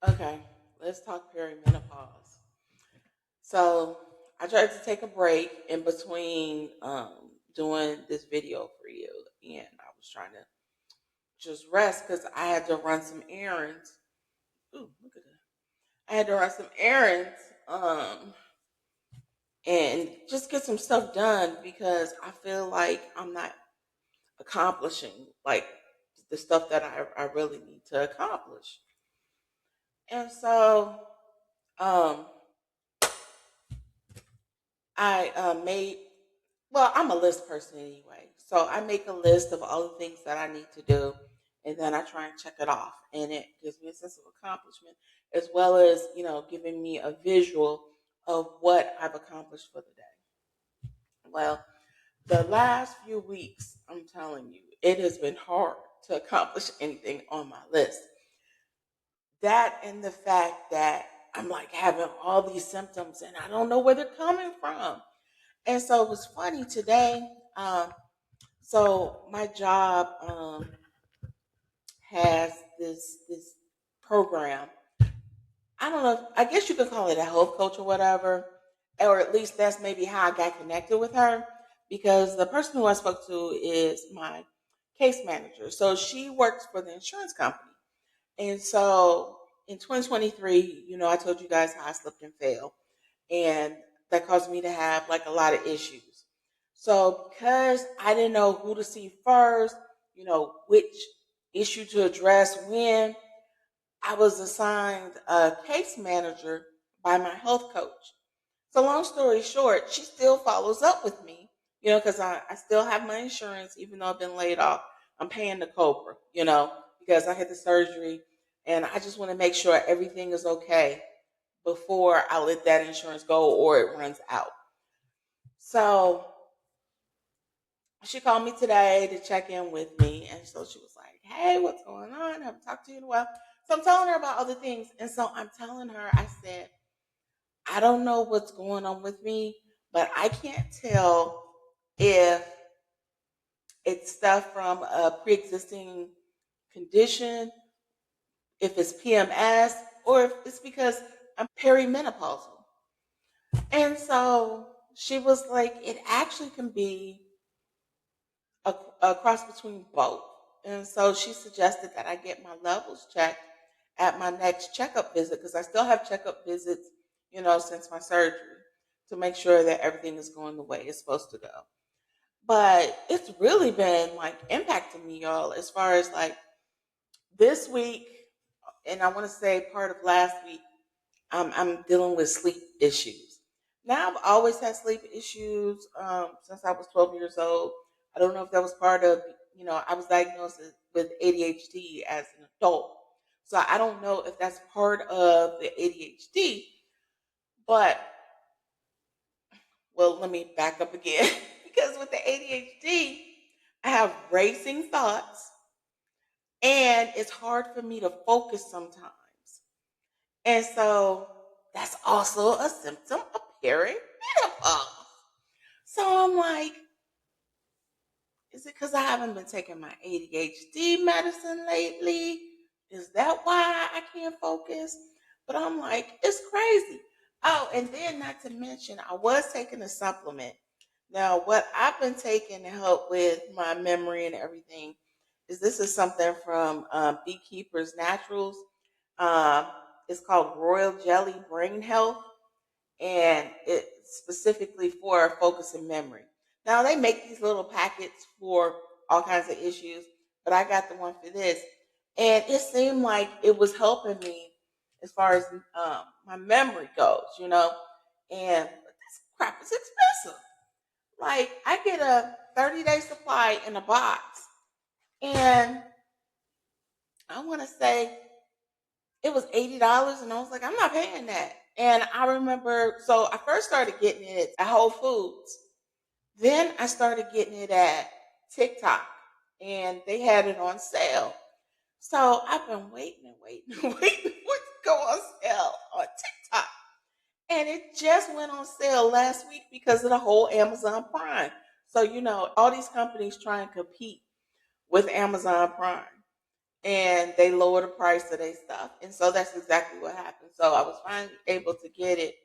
Okay, let's talk perimenopause. So I tried to take a break in between doing this video for you, and I was trying to just rest because I had to run some errands. Ooh, look at that! I had to run some errands and just get some stuff done because I feel like I'm not accomplishing like the stuff that I really need to accomplish. And so um, I made, well, I'm a list person anyway. So I make a list of all the things that I need to do, and then I try and check it off. And it gives me a sense of accomplishment, as well as, giving me a visual of what I've accomplished for the day. Well, the last few weeks, I'm telling you, it has been hard to accomplish anything on my list. That and the fact that I'm like having all these symptoms and I don't know where they're coming from. And so it was funny today. So my job has this program. I don't know. I guess you could call it a health coach or whatever, or at least that's maybe how I got connected with her because the person who I spoke to is my case manager. So she works for the insurance company, and so in 2023, I told you guys how I slipped and fell, and that caused me to have like a lot of issues. So because I didn't know who to see first, which issue to address when, I was assigned a case manager by my health coach. So long story short, she still follows up with me, because I still have my insurance, even though I've been laid off. I'm paying the Cobra, because I had the surgery and I just want to make sure everything is okay before I let that insurance go or it runs out. So she called me today to check in with me. And so she was like, hey, what's going on? I haven't talked to you in a while. So I'm telling her about other things. And so I'm telling her, I said, I don't know what's going on with me, but I can't tell if it's stuff from a pre-existing condition, if it's PMS, or if it's because I'm perimenopausal. And so she was like, it actually can be a cross between both. And so she suggested that I get my levels checked at my next checkup visit because I still have checkup visits, since my surgery to make sure that everything is going the way it's supposed to go. But it's really been like impacting me, y'all, as far as like this week, and I want to say part of last week, I'm dealing with sleep issues. Now, I've always had sleep issues since I was 12 years old. I don't know if that was part of, I was diagnosed with ADHD as an adult. So I don't know if that's part of the ADHD, but, well, let me back up again. Because with the ADHD, I have racing thoughts and it's hard for me to focus sometimes. And so that's also a symptom of perimenopause. So I'm like, is it because I haven't been taking my ADHD medicine lately? Is that why I can't focus? But I'm like, it's crazy. Oh, and then not to mention, I was taking a supplement. Now, what I've been taking to help with my memory and everything is this is something from Beekeepers Naturals. Um, it's called Royal Jelly Brain Health, and it's specifically for focus and memory. Now they make these little packets for all kinds of issues, but I got the one for this, and it seemed like it was helping me as far as my memory goes, And but this crap is expensive. Like, I get a 30-day supply in a box, and I want to say it was $80, and I was like, I'm not paying that. And I remember, so I first started getting it at Whole Foods. Then I started getting it at TikTok, and they had it on sale. So I've been waiting and waiting and waiting for it to go on sale on TikTok. And it just went on sale last week because of the whole Amazon Prime. So, all these companies try and compete with Amazon Prime, and they lower the price of their stuff. And so that's exactly what happened. So I was finally able to get it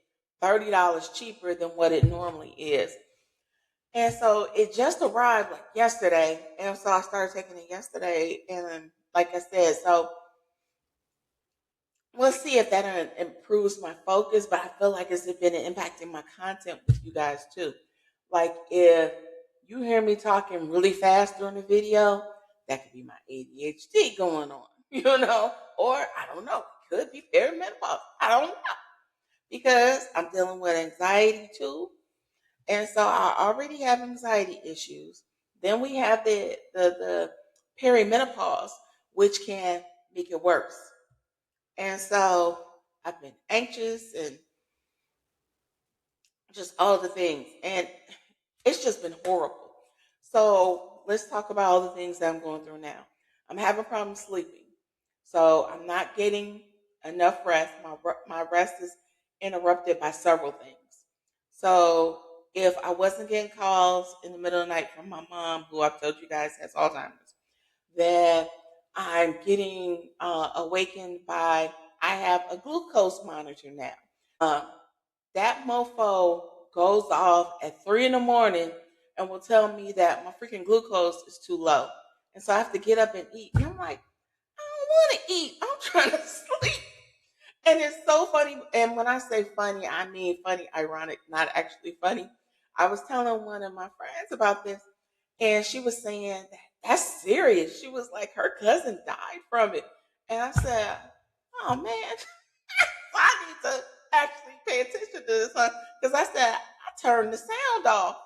$30 cheaper than what it normally is. And so it just arrived like yesterday. And so I started taking it yesterday. And like I said, so we'll see if that improves my focus. But I feel like it's been impacting my content with you guys too. Like, if you hear me talking really fast during the video, that could be my ADHD going on, or I don't know, it could be perimenopause. I don't know, because I'm dealing with anxiety too. And so I already have anxiety issues. Then we have the perimenopause, which can make it worse. And so I've been anxious and just all the things. And it's just been horrible. So let's talk about all the things that I'm going through now. I'm having problems sleeping. So I'm not getting enough rest. My rest is interrupted by several things. So if I wasn't getting calls in the middle of the night from my mom, who I've told you guys has Alzheimer's, then I'm getting awakened by, I have a glucose monitor now. Um, that mofo goes off at 3 in the morning and will tell me that my freaking glucose is too low. And so I have to get up and eat. And I'm like, I don't want to eat. I'm trying to sleep. And it's so funny. And when I say funny, I mean funny, ironic, not actually funny. I was telling one of my friends about this, and she was saying that's serious. She was like, her cousin died from it. And I said, oh man, I need to actually pay attention to this, huh? Because I said, I turned the sound off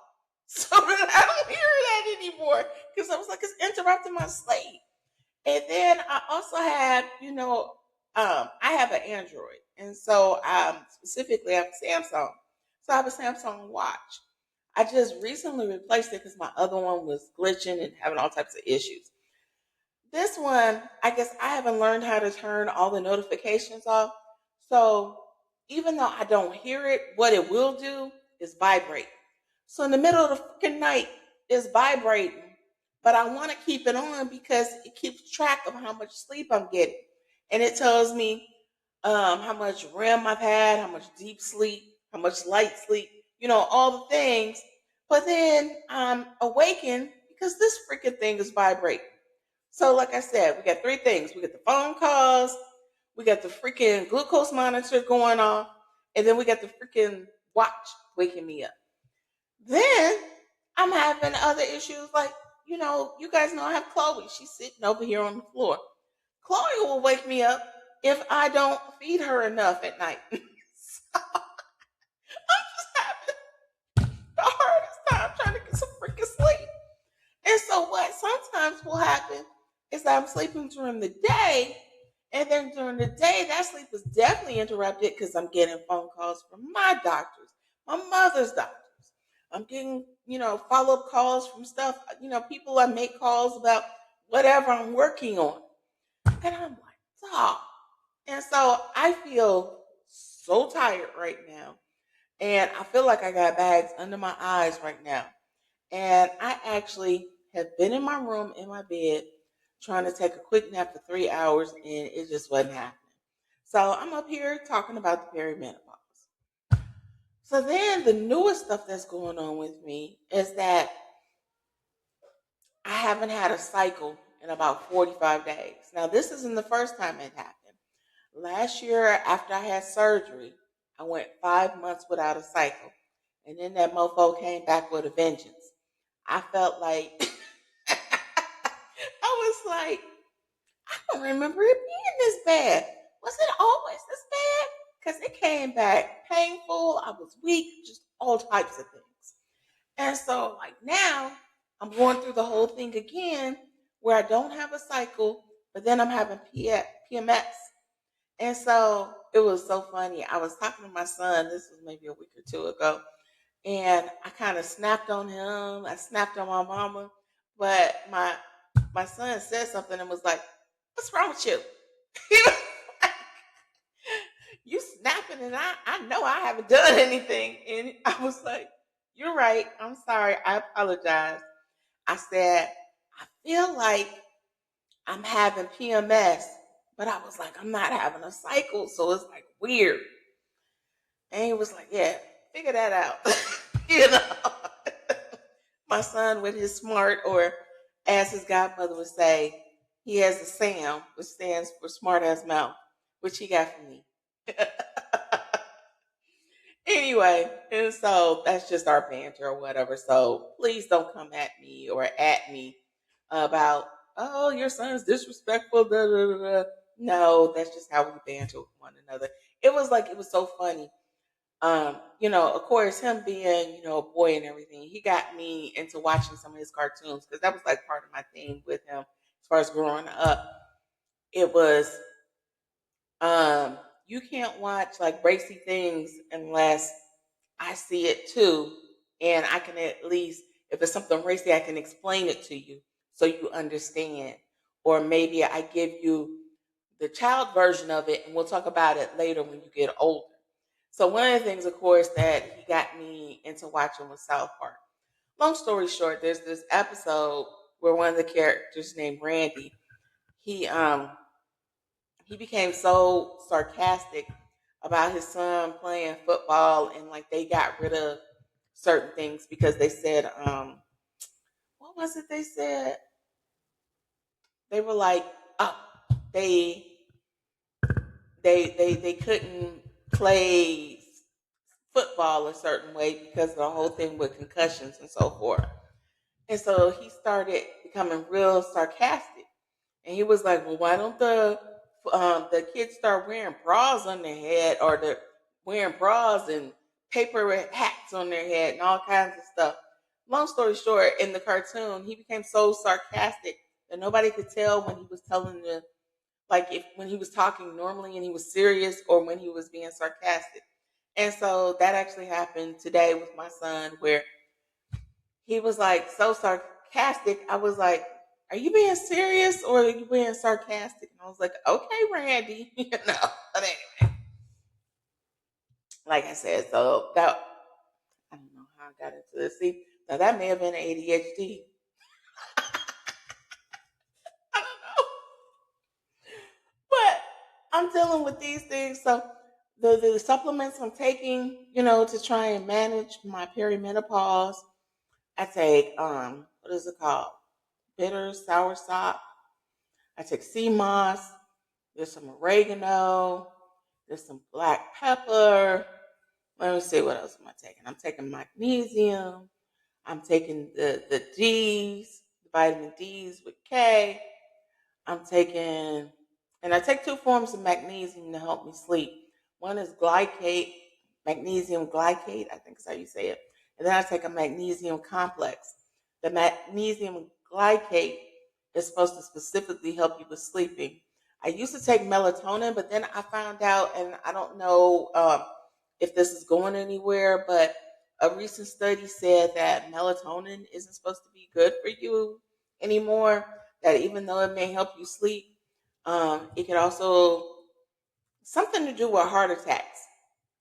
so that I don't hear that anymore. Because I was like, it's interrupting my sleep. And then I also have, I have an Android. And so specifically I have a Samsung. So I have a Samsung watch. I just recently replaced it because my other one was glitching and having all types of issues. This one, I guess I haven't learned how to turn all the notifications off. So even though I don't hear it, what it will do is vibrate. So in the middle of the freaking night, it's vibrating. But I want to keep it on because it keeps track of how much sleep I'm getting. And it tells me how much REM I've had, how much deep sleep, how much light sleep, all the things. But then I'm awakened because this freaking thing is vibrating. So, like I said, we got three things. We got the phone calls, we got the freaking glucose monitor going off, and then we got the freaking watch waking me up. Then I'm having other issues like, you guys know I have Chloe. She's sitting over here on the floor. Chloe will wake me up if I don't feed her enough at night. So I'm just having the hardest time trying to get some freaking sleep. And so what sometimes will happen is that I'm sleeping during the day, and then during the day, that sleep is definitely interrupted because I'm getting phone calls from my doctors, my mother's doctors. I'm getting, follow-up calls from stuff, people I make calls about whatever I'm working on. And I'm like, stop. And so I feel so tired right now. And I feel like I got bags under my eyes right now. And I actually have been in my room in my bed trying to take a quick nap for 3 hours, and it just wasn't happening. So I'm up here talking about the perimenopause. So then the newest stuff that's going on with me is that I haven't had a cycle in about 45 days. Now, this isn't the first time it happened. Last year, after I had surgery, I went 5 months without a cycle. And then that mofo came back with a vengeance. I felt like, I was like, I don't remember it being this bad. Was it always this bad? Because it came back painful. I was weak, just all types of things. And so, like now, I'm going through the whole thing again where I don't have a cycle, but then I'm having PMS. And so it was so funny. I was talking to my son, this was maybe a week or two ago, and I kind of snapped on him. I snapped on my mama, but my son said something and was like, "What's wrong with you?" He was like, "You snapping, and I know I haven't done anything." And I was like, "You're right. I'm sorry. I apologize." I said, "I feel like I'm having PMS, but I was like, I'm not having a cycle, so it's like weird." And he was like, "Yeah, figure that out." you know, my son with his smart, or as his godmother would say, he has a SAM, which stands for smart ass mouth, which he got from me. Anyway, and so that's just our banter or whatever. So please don't come at me or at me about, oh, your son's disrespectful. Da, da, da, da. No, that's just how we banter with one another. It was so funny. Of course, him being, a boy and everything, he got me into watching some of his cartoons because that was like part of my thing with him as far as growing up. It was you can't watch like racy things unless I see it too, and I can at least, if it's something racy, I can explain it to you so you understand. Or maybe I give you the child version of it and we'll talk about it later when you get older. So one of the things, of course, that he got me into watching was South Park. Long story short, there's this episode where one of the characters named Randy, he um he became so sarcastic about his son playing football, and like they got rid of certain things because they said what was it they said? They were like, oh, they they couldn't play football a certain way because of the whole thing with concussions and so forth. And so he started becoming real sarcastic. And he was like, "Well, why don't the kids start wearing bras on their head, or the wearing bras and paper hats on their head and all kinds of stuff?" Long story short, in the cartoon, he became so sarcastic that nobody could tell when he was telling the, like, if when he was talking normally and he was serious, or when he was being sarcastic. And so that actually happened today with my son, where he was like so sarcastic. I was like, "Are you being serious or are you being sarcastic?" And I was like, "Okay, Randy." But anyway, like I said, so that, I don't know how I got into this. See, now that may have been ADHD. I don't know. But I'm dealing with these things. So the supplements I'm taking, to try and manage my perimenopause, I take what is it called? Bitter sour sop. I take sea moss. There's some oregano. There's some black pepper. Let me see, what else am I taking? I'm taking magnesium. I'm taking the D's, the vitamin D's with K. I'm taking, and I take two forms of magnesium to help me sleep. One is glycate, magnesium glycate, I think is how you say it. And then I take a magnesium complex. The magnesium glycate is supposed to specifically help you with sleeping. I used to take melatonin, but then I found out, and I don't know if this is going anywhere, but a recent study said that melatonin isn't supposed to be good for you anymore. That even though it may help you sleep, it can also something to do with heart attacks.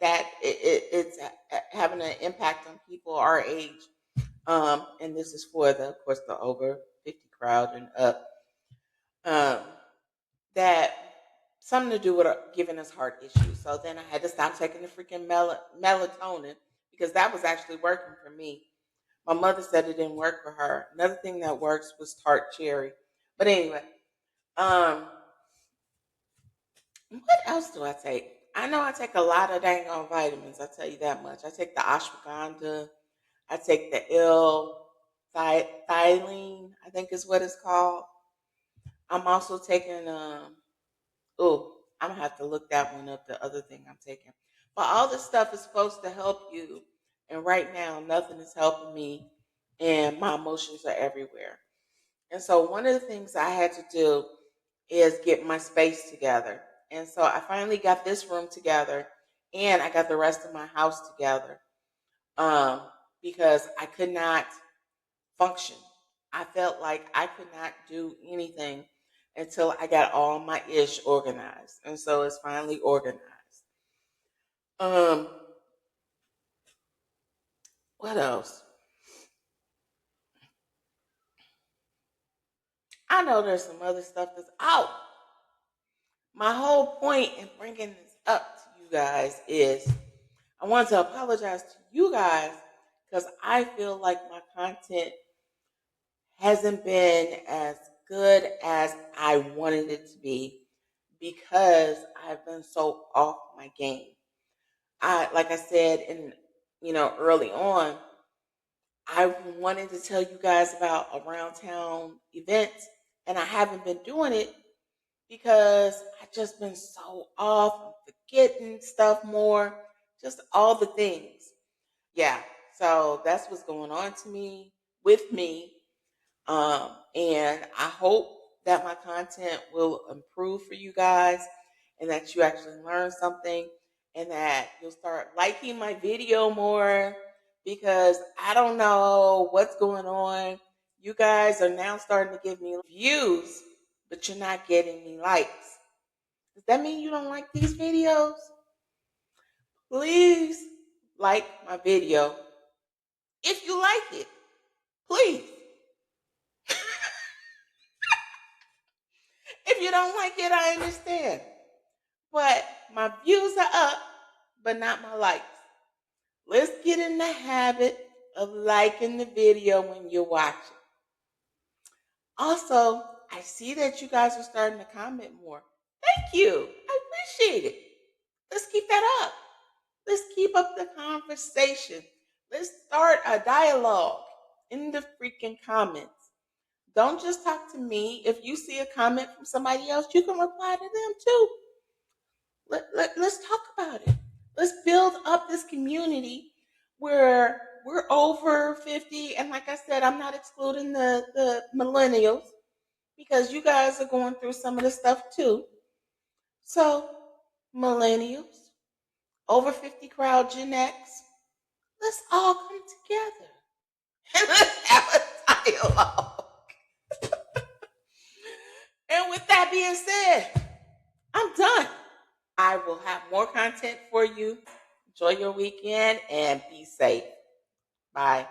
That it's having an impact on people our age, and this is for of course, the over 50 crowd and up. Um, that something to do with giving us heart issues. So then I had to stop taking the freaking melatonin because that was actually working for me. My mother said it didn't work for her. Another thing that works was tart cherry. But anyway, um, what else do I take? I know I take a lot of dang on vitamins. I tell you that much. I take the ashwagandha. I take the L-thylene, I think is what it's called. I'm also taking I'm gonna have to look that one up. The other thing I'm taking, but all this stuff is supposed to help you And right now, nothing is helping me, and my emotions are everywhere. And so, one of the things I had to do is get my space together. And so, I finally got this room together, and I got the rest of my house together, um, because I could not function. I felt like I could not do anything until I got all my ish organized. And so, it's finally organized. Um, what else? I know there's some other stuff that's out. My whole point in bringing this up to you guys is I want to apologize to you guys because I feel like my content hasn't been as good as I wanted it to be because I've been so off my game. Like I said in early on, I wanted to tell you guys about around town events, and I haven't been doing it because I just been so off. I'm forgetting stuff more, just all the things. Yeah, so that's what's going on to me with me. And I hope that my content will improve for you guys and that you actually learn something and that you'll start liking my video more because I don't know what's going on. You guys are now starting to give me views, but you're not getting me likes. Does that mean you don't like these videos? Please like my video if you like it. Please. If you don't like it, I understand. But my views are up, but not my likes. Let's get in the habit of liking the video when you're watching. Also, I see that you guys are starting to comment more. Thank you. I appreciate it. Let's keep that up. Let's keep up the conversation. Let's start a dialogue in the freaking comments. Don't just talk to me. If you see a comment from somebody else, you can reply to them too. Let's talk about it. Let's build up this community where we're over 50. And like I said, I'm not excluding the millennials because you guys are going through some of the stuff too. So, millennials, over 50 crowd, Gen X, let's all come together and let's have a dialogue. And with that being said, I'm done. I will have more content for you. Enjoy your weekend and be safe. Bye.